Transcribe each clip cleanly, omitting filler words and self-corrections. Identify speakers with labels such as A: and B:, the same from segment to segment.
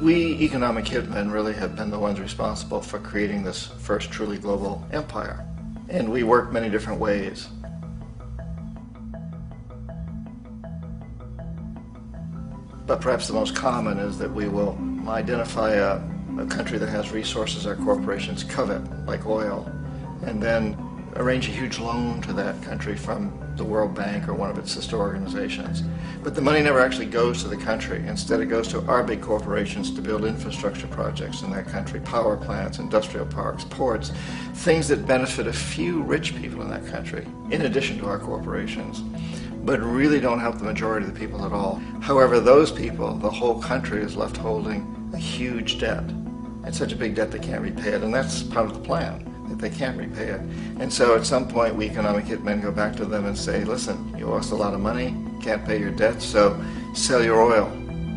A: We economic hitmen really have been the ones responsible for creating this first truly global empire. And we work many different ways. But perhaps the most common is that we will identify a country that has resources our corporations covet, like oil, and then arrange a huge loan to that country from the World Bank or one of its sister organizations. But the money never actually goes to the country. Instead, it goes to our big corporations to build infrastructure projects in that country, power plants, industrial parks, ports, things that benefit a few rich people in that country, in addition to our corporations, but really don't help the majority of the people at all. However, those people, the whole country is left holding a huge debt. It's such a big debt they can't repay it, and that's part of the plan, that they can't repay it. And so at some point, we economic hitmen go back to them and say, listen, you owe us a lot of money, can't pay your debt, so sell your oil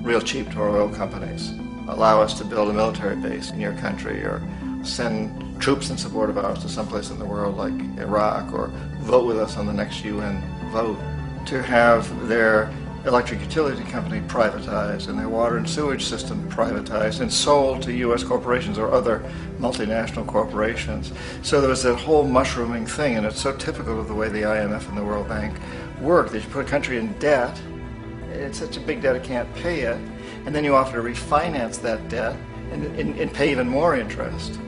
A: real cheap to our oil companies. Allow us to build a military base in your country, or send troops in support of ours to someplace in the world like Iraq, or vote with us on the next UN vote. To have their electric utility company privatized and their water and sewage system privatized and sold to U.S. corporations or other multinational corporations. So there was that whole mushrooming thing, and it's so typical of the way the IMF and the World Bank work, that you put a country in debt, it's such a big debt it can't pay it, and then you offer to refinance that debt and pay even more interest.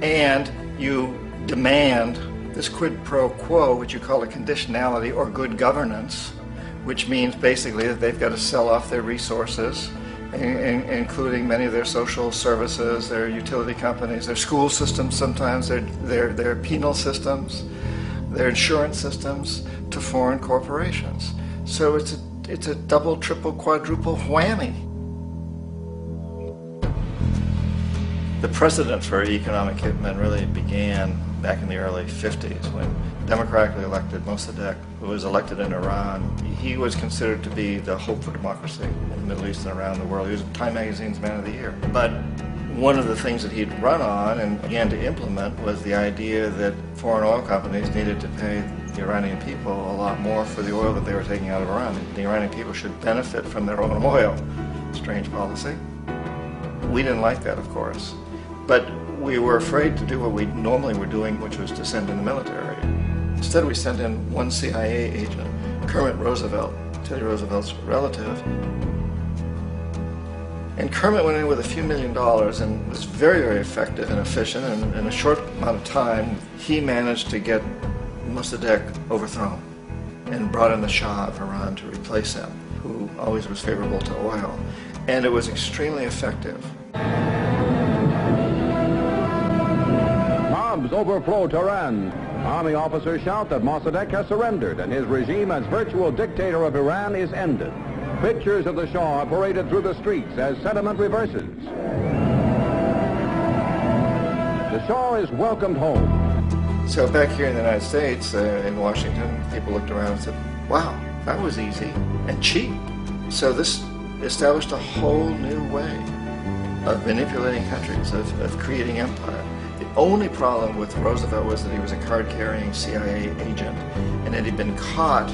A: And you demand this quid pro quo, which you call a conditionality or good governance, which means basically that they've got to sell off their resources, including many of their social services, their utility companies, their school systems sometimes, their penal systems, their insurance systems, to foreign corporations. So it's a double, triple, quadruple whammy. The precedent for economic hitmen really began back in the early 50s when democratically elected Mossadegh, who was elected in Iran, he was considered to be the hope for democracy in the Middle East and around the world. He was Time Magazine's Man of the Year. But one of the things that he'd run on and began to implement was the idea that foreign oil companies needed to pay the Iranian people a lot more for the oil that they were taking out of Iran. The Iranian people should benefit from their own oil. Strange policy. We didn't like that, of course. But we were afraid to do what we normally were doing, which was to send in the military. Instead, we sent in one CIA agent, Kermit Roosevelt, Teddy Roosevelt's relative. And Kermit went in with a few $1 million and was very, very effective and efficient. And in a short amount of time, he managed to get Mossadegh overthrown and brought in the Shah of Iran to replace him, who always was favorable to oil. And it was extremely effective.
B: Bombs overflow Tehran. Army officers shout that Mossadegh has surrendered and his regime as virtual dictator of Iran is ended. Pictures of the Shah are paraded through the streets as sentiment reverses. The Shah is welcomed home.
A: So back here in the United States, in Washington, people looked around and said, wow, that was easy and cheap. So this established a whole new way of manipulating countries, of creating empire. The only problem with Roosevelt was that he was a card-carrying CIA agent, and had he been caught,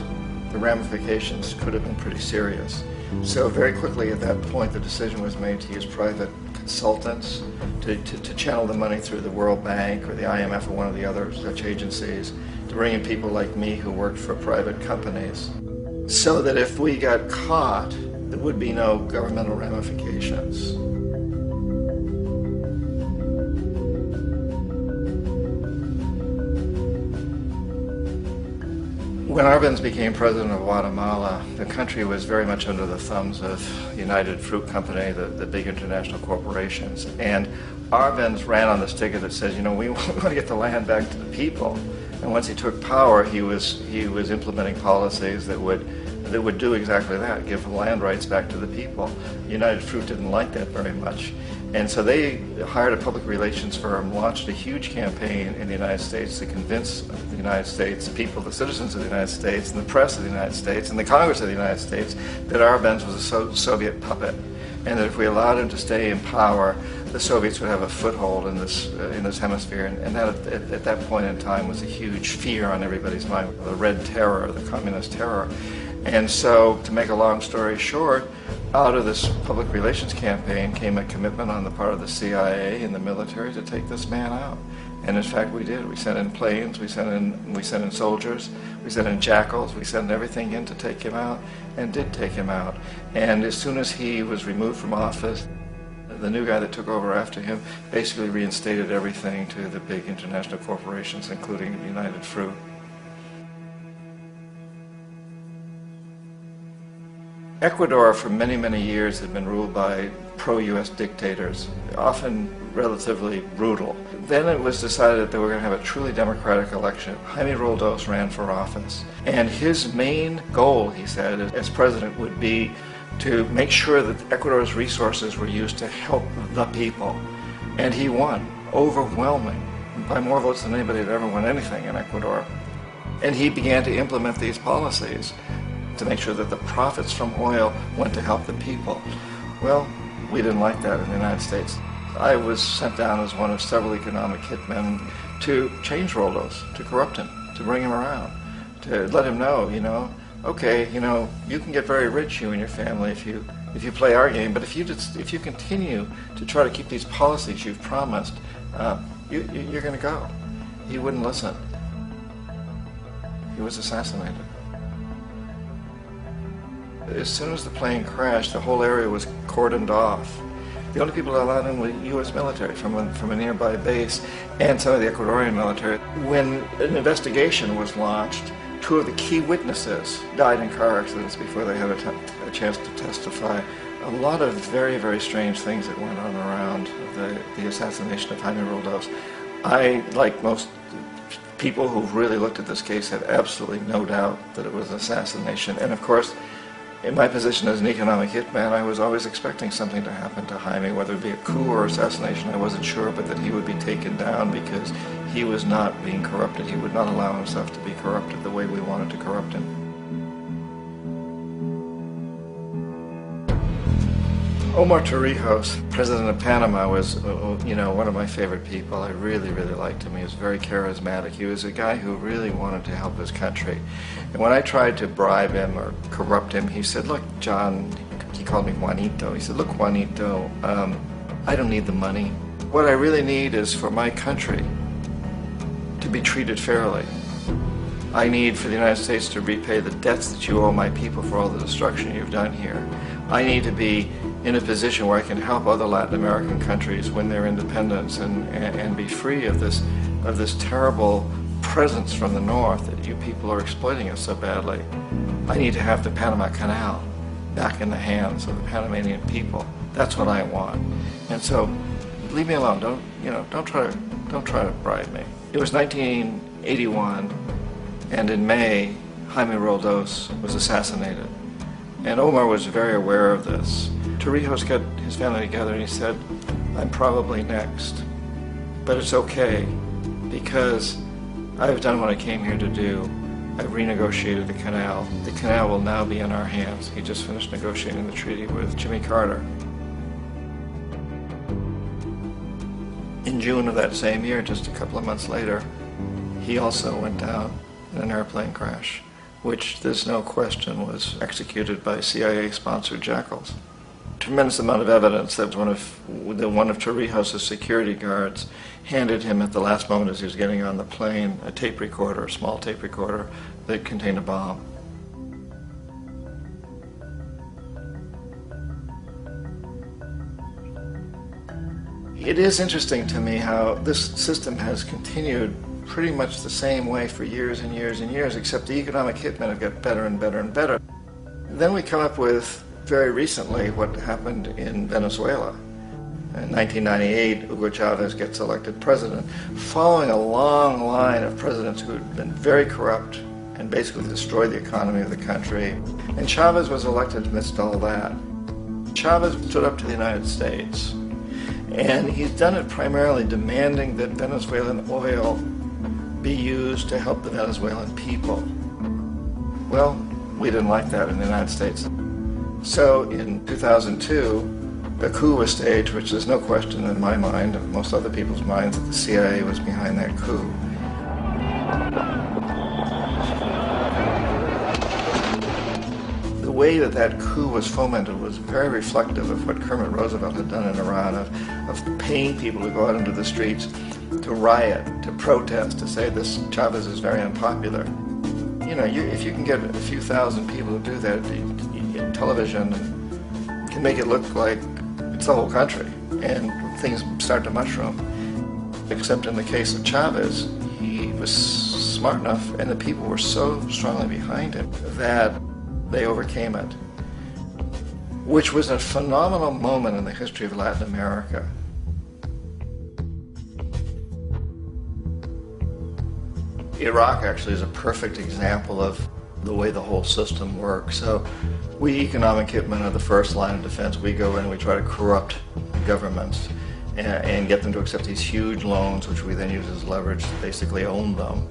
A: the ramifications could have been pretty serious. So very quickly at that point, the decision was made to use private consultants to channel the money through the World Bank or the IMF or one of the other such agencies, to bring in people like me who worked for private companies, so that if we got caught, there would be no governmental ramifications. When Arbenz became president of Guatemala, the country was very much under the thumbs of United Fruit Company, the big international corporations. And Arbenz ran on this ticket that says, you know, we want to get the land back to the people. And once he took power, he was implementing policies that would do exactly that, give land rights back to the people. United Fruit didn't like that very much. And so they hired a public relations firm, launched a huge campaign in the United States to convince the United States people, the citizens of the United States, and the press of the United States, and the Congress of the United States, that Arbenz was a Soviet puppet, and that if we allowed him to stay in power, the Soviets would have a foothold in this hemisphere. And that at that point in time was a huge fear on everybody's mind, the Red Terror, the Communist Terror. And so, to make a long story short, Out of this public relations campaign came a commitment on the part of the CIA and the military to take this man out. And in fact, we did. We sent in planes, we sent in soldiers, we sent in jackals, we sent everything in to take him out, and did take him out. And as soon as he was removed from office, the new guy that took over after him basically reinstated everything to the big international corporations, including United Fruit. Ecuador for many, many years had been ruled by pro-U.S. dictators, often relatively brutal. Then it was decided that they were going to have a truly democratic election. Jaime Roldos ran for office, and his main goal, he said, as president would be to make sure that Ecuador's resources were used to help the people. And he won, overwhelming, by more votes than anybody had ever won anything in Ecuador. And he began to implement these policies to make sure that the profits from oil went to help the people. Well, we didn't like that in the United States. I was sent down as one of several economic hitmen to change Roldos, to corrupt him, to bring him around, to let him know, okay, you can get very rich, you and your family, if you play our game, but if you continue to try to keep these policies you've promised, you're going to go. He wouldn't listen. He was assassinated. As soon as the plane crashed, the whole area was cordoned off. The only people allowed in were U.S. military from a nearby base and some of the Ecuadorian military. When an investigation was launched, two of the key witnesses died in car accidents before they had a chance to testify. A lot of very, very strange things that went on around the assassination of Jaime Roldos. I, like most people who've really looked at this case, had absolutely no doubt that it was an assassination. And of course, in my position as an economic hitman, I was always expecting something to happen to Jaime, whether it be a coup or assassination, I wasn't sure, but that he would be taken down because he was not being corrupted. He would not allow himself to be corrupted the way we wanted to corrupt him. Omar Torrijos, president of Panama, was, one of my favorite people. I really, really liked him. He was very charismatic. He was a guy who really wanted to help his country. And when I tried to bribe him or corrupt him, he said, look, John, he called me Juanito. He said, look, Juanito, I don't need the money. What I really need is for my country to be treated fairly. I need for the United States to repay the debts that you owe my people for all the destruction you've done here. I need to be in a position where I can help other Latin American countries win their independence and be free of this terrible presence from the north that you people are exploiting us so badly. I need to have the Panama Canal back in the hands of the Panamanian people. That's what I want. And so, leave me alone. Don't try to bribe me. It was 1981, and in May, Jaime Roldos was assassinated. And Omar was very aware of this. Torrijos got his family together and he said, I'm probably next, but it's okay because I've done what I came here to do. I've renegotiated the canal. The canal will now be in our hands. He just finished negotiating the treaty with Jimmy Carter. In June of that same year, just a couple of months later, he also went down in an airplane crash, which there's no question was executed by CIA-sponsored jackals. Tremendous amount of evidence that one of Torrijos' security guards handed him at the last moment as he was getting on the plane a tape recorder, a small tape recorder that contained a bomb. It is interesting to me how this system has continued pretty much the same way for years and years and years, except the economic hitmen have got better and better and better. Then we come up with, very recently, what happened in Venezuela. In 1998, Hugo Chavez gets elected president, following a long line of presidents who had been very corrupt and basically destroyed the economy of the country. And Chavez was elected amidst all that. Chavez stood up to the United States, and he's done it primarily demanding that Venezuelan oil be used to help the Venezuelan people. Well, we didn't like that in the United States. So in 2002, a coup was staged, which there's no question in my mind, and most other people's minds, that the CIA was behind that coup. The the way that that coup was fomented was very reflective of what Kermit Roosevelt had done in Iran, of paying people to go out into the streets, to riot, to protest, to say this Chavez is very unpopular. You know, if you can get a few thousand people to do that, television can make it look like it's the whole country, and things start to mushroom. Except in the case of Chavez, he was smart enough, and the people were so strongly behind him that they overcame it, which was a phenomenal moment in the history of Latin America. Iraq actually is a perfect example of the way the whole system works. So we economic hitmen are the first line of defense. We go in and we try to corrupt governments and get them to accept these huge loans, which we then use as leverage to basically own them.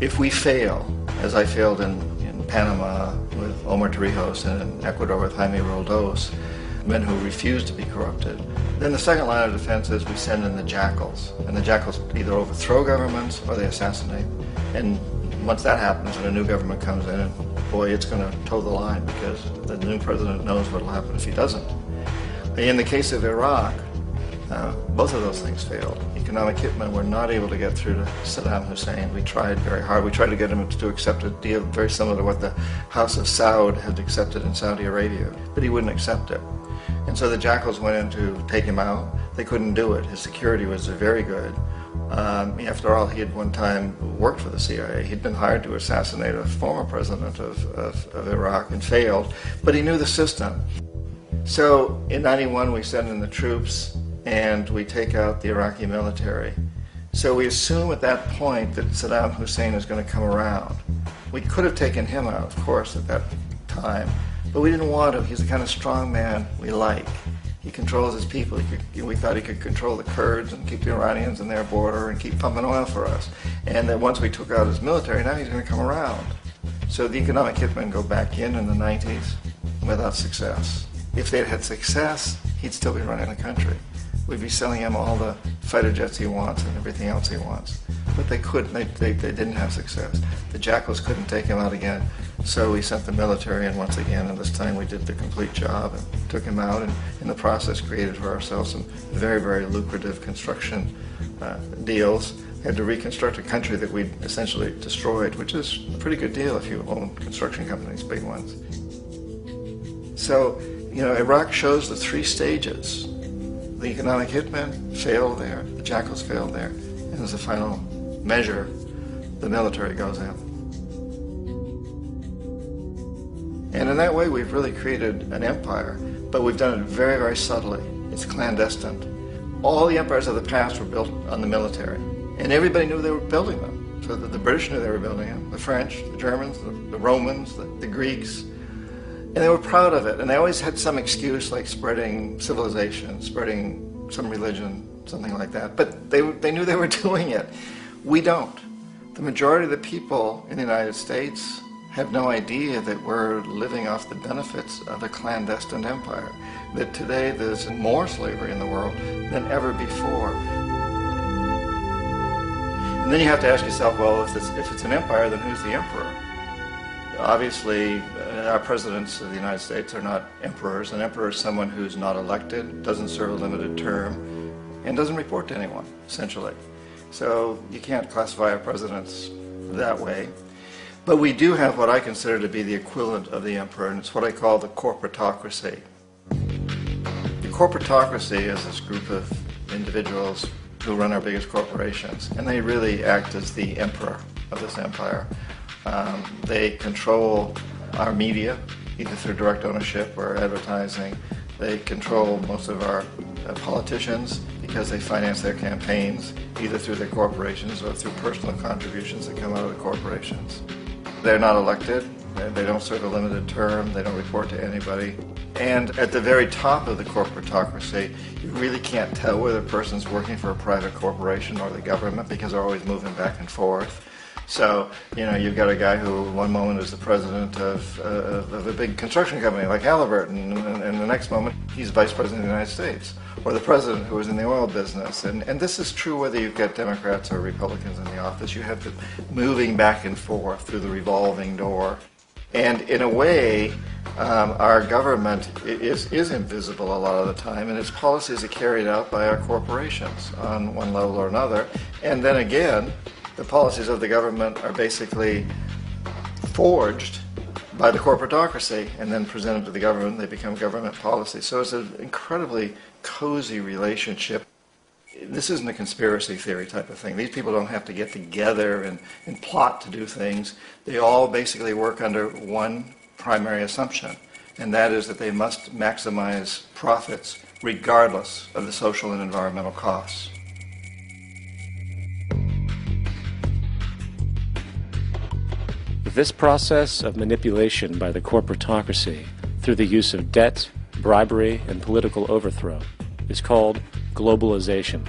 A: If we fail, as I failed in Panama with Omar Torrijos and in Ecuador with Jaime Roldos, men who refused to be corrupted, then the second line of defense is we send in the jackals. And the jackals either overthrow governments or they assassinate. And once that happens and a new government comes in, and boy, it's going to toe the line because the new president knows what will happen if he doesn't. In the case of Iraq, both of those things failed. Economic hitmen were not able to get through to Saddam Hussein. We tried very hard. We tried to get him to accept a deal very similar to what the House of Saud had accepted in Saudi Arabia, but he wouldn't accept it. And so the jackals went in to take him out. They couldn't do it. His security was very good. After all, he had one time worked for the CIA. He'd been hired to assassinate a former president of Iraq and failed, but he knew the system. So in '91, we send in the troops and we take out the Iraqi military. So we assume at that point that Saddam Hussein is going to come around. We could have taken him out, of course, at that time, but we didn't want to. He's the kind of strong man we like. He controls his people. We thought he could control the Kurds and keep the Iranians in their border and keep pumping oil for us. And that once we took out his military, now he's going to come around. So the economic hitmen go back in the 90s without success. If they'd had success, he'd still be running the country. We'd be selling him all the fighter jets he wants and everything else he wants. But they couldn't. They didn't have success. The jackals couldn't take him out again. So we sent the military in once again, and this time we did the complete job and took him out, and in the process created for ourselves some very, very lucrative construction deals. We had to reconstruct a country that we'd essentially destroyed, which is a pretty good deal if you own construction companies, big ones. So, you know, Iraq shows the three stages. The economic hitmen failed there, the jackals failed there, and as a final measure, the military goes in. And in that way, we've really created an empire, but we've done it very, very subtly. It's clandestine. All the empires of the past were built on the military, and everybody knew they were building them. So the British knew they were building them, the French, the Germans, the Romans, the Greeks. And they were proud of it, and they always had some excuse like spreading civilization, spreading some religion, something like that. But they knew they were doing it. We don't. The majority of the people in the United States have no idea that we're living off the benefits of a clandestine empire, that today there's more slavery in the world than ever before. And then you have to ask yourself, well, if it's an empire, then who's the emperor? Obviously, our presidents of the United States are not emperors. An emperor is someone who's not elected, doesn't serve a limited term, and doesn't report to anyone, essentially. So you can't classify our presidents that way. But we do have what I consider to be the equivalent of the emperor, and it's what I call the corporatocracy. The corporatocracy is this group of individuals who run our biggest corporations, and they really act as the emperor of this empire. They control our media, either through direct ownership or advertising. They control most of our politicians because they finance their campaigns, either through their corporations or through personal contributions that come out of the corporations. They're not elected, they don't serve a limited term, they don't report to anybody. And at the very top of the corporatocracy, you really can't tell whether a person's working for a private corporation or the government because they're always moving back and forth. So, you know, you've got a guy who one moment is the president of a big construction company like Halliburton, and the next moment he's vice president of the United States, or the president who is in the oil business. And this is true whether you've got Democrats or Republicans in the office. You have the moving back and forth through the revolving door. And in a way, our government is invisible a lot of the time, and its policies are carried out by our corporations on one level or another. And then again, the policies of the government are basically forged by the corporatocracy and then presented to the government. They become government policy. So it's an incredibly cozy relationship. This isn't a conspiracy theory type of thing. These people don't have to get together and plot to do things. They all basically work under one primary assumption, and that is that they must maximize profits regardless of the social and environmental costs.
C: This process of manipulation by the corporatocracy through the use of debt, bribery, and political overthrow is called globalization.